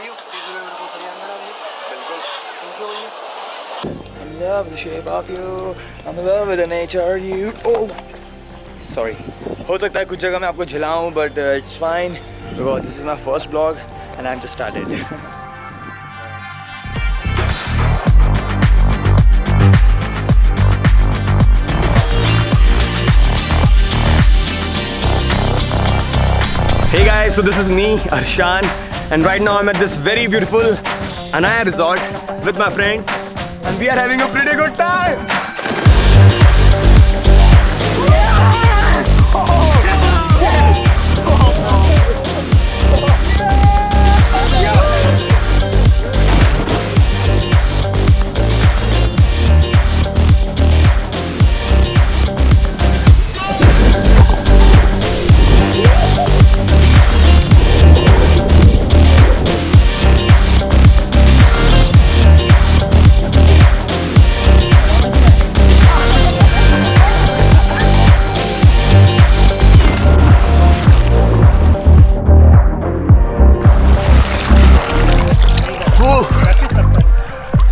you. मेरे को खड़े अंदर आइए. बिल्कुल. Thank you भैया. I'm in love with the shape of you. I'm in love with the nature of you. Oh, sorry. हो सकता है कुछ जगह मैं आपको झिलाऊं, but it's fine because this is my first vlog and I've just started. Hey guys, so this is me, Arshan, and right now I'm at this very beautiful Anaya Resort with my friends, and we are having a pretty good time.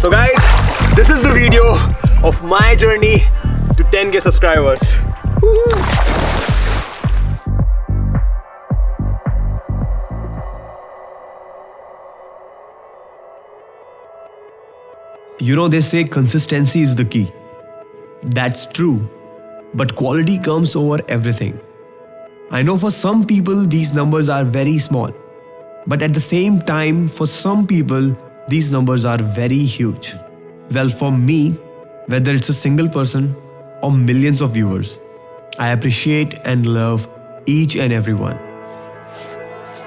So guys, this is the video of my journey to 10k subscribers. You know, they say consistency is the key. That's true. But quality comes over everything. I know for some people these numbers are very small. But at the same time, for some people, these numbers are very huge. Well, for me, whether it's a single person or millions of viewers, I appreciate and love each and everyone.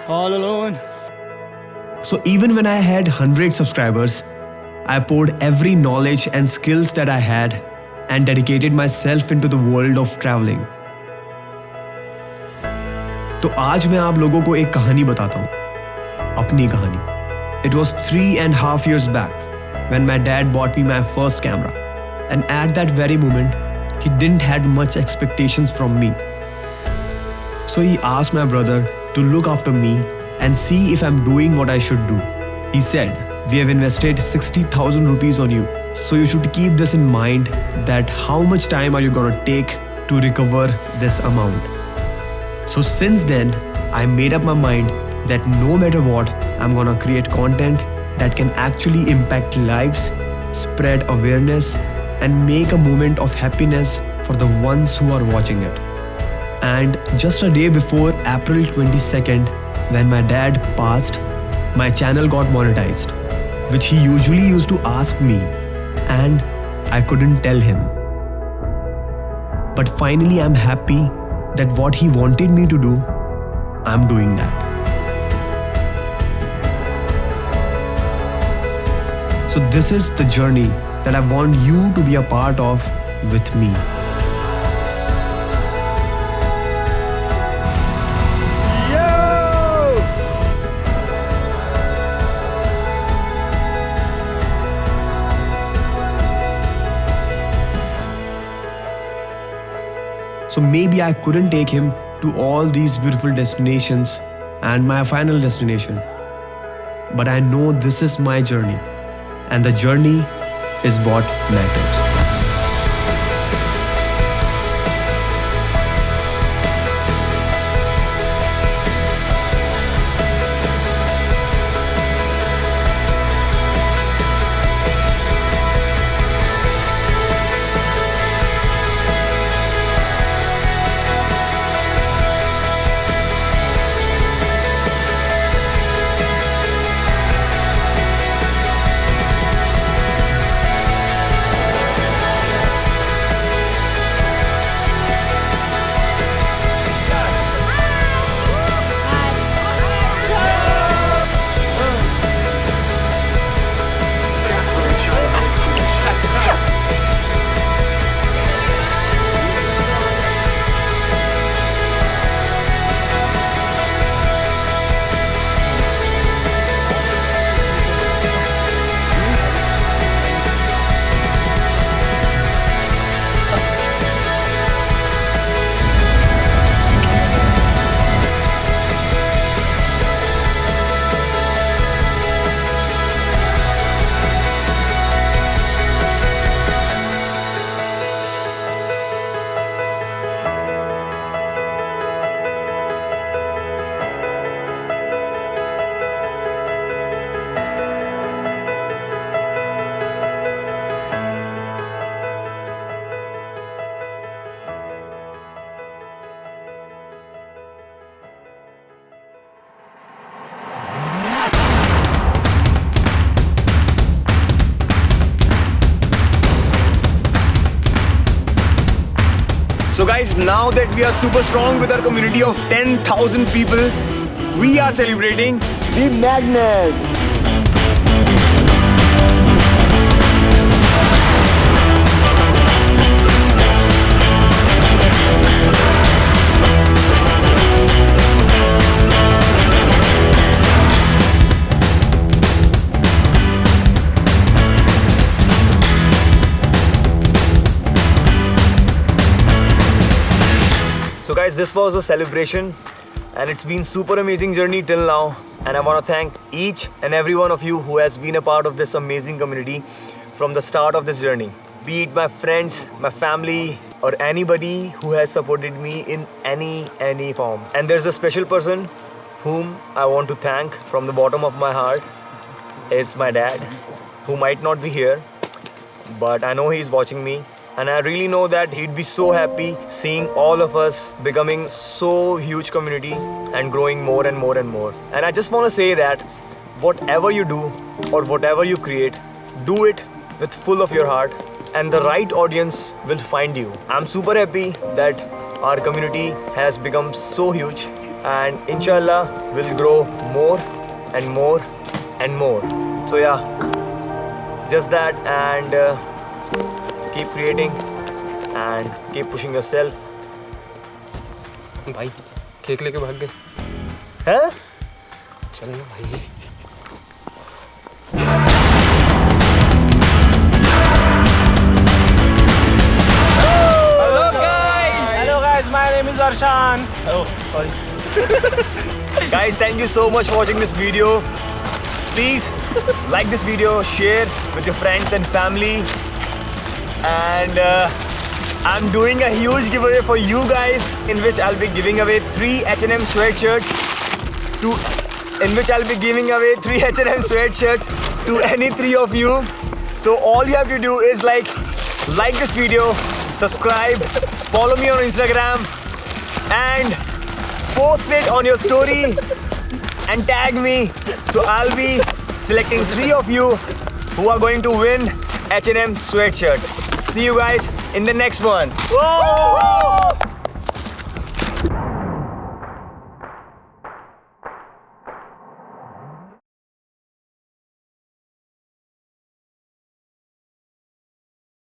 All alone. So even when I had 100 subscribers, I poured every knowledge and skills that I had and dedicated myself into the world of traveling. तो आज मैं आप लोगों को एक कहानी बताता हूँ, अपनी कहानी. It was 3.5 years back when my dad bought me my first camera, and at that very moment, he didn't had much expectations from me. So he asked my brother to look after me and see if I'm doing what I should do. He said, "We have invested 60,000 rupees on you, so you should keep this in mind that how much time are you gonna take to recover this amount." So since then, I made up my mind that no matter what, I'm gonna create content that can actually impact lives, spread awareness, and make a moment of happiness for the ones who are watching it. And just a day before April 22nd, when my dad passed, my channel got monetized, which he usually used to ask me, and I couldn't tell him. But finally, I'm happy that what he wanted me to do, I'm doing that. So this is the journey that I want you to be a part of with me. So maybe I couldn't take him to all these beautiful destinations and my final destination. But I know this is my journey, and the journey is what matters. So guys, now that we are super strong with our community of 10,000 people, we are celebrating the madness. So guys, this was a celebration and it's been super amazing journey till now, and I want to thank each and every one of you who has been a part of this amazing community from the start of this journey. Be it my friends, my family, or anybody who has supported me in any form. And there's a special person whom I want to thank from the bottom of my heart is my dad, who might not be here, but I know he's watching me. And I really know that he'd be so happy seeing all of us becoming so huge community and growing more and more and more. And I just want to say that whatever you do or whatever you create, do it with full of your heart and the right audience will find you. I'm super happy that our community has become so huge and inshallah will grow more and more and more. So yeah, just that, and keep creating and keep pushing yourself. भाई cake लेके भाग गए। Huh? चलेगा भाई। Hello guys, my name is Arshan. Oh, sorry. Guys, thank you so much for watching this video. Please like this video, share with your friends and family. And I'm doing a huge giveaway for you guys in which I'll be giving away 3 H&M sweatshirts to any 3 of you. So all you have to do is like this video, subscribe, follow me on Instagram and post it on your story and tag me. So I'll be selecting 3 of you who are going to win H&M sweatshirts. See you guys in the next one. Whoa!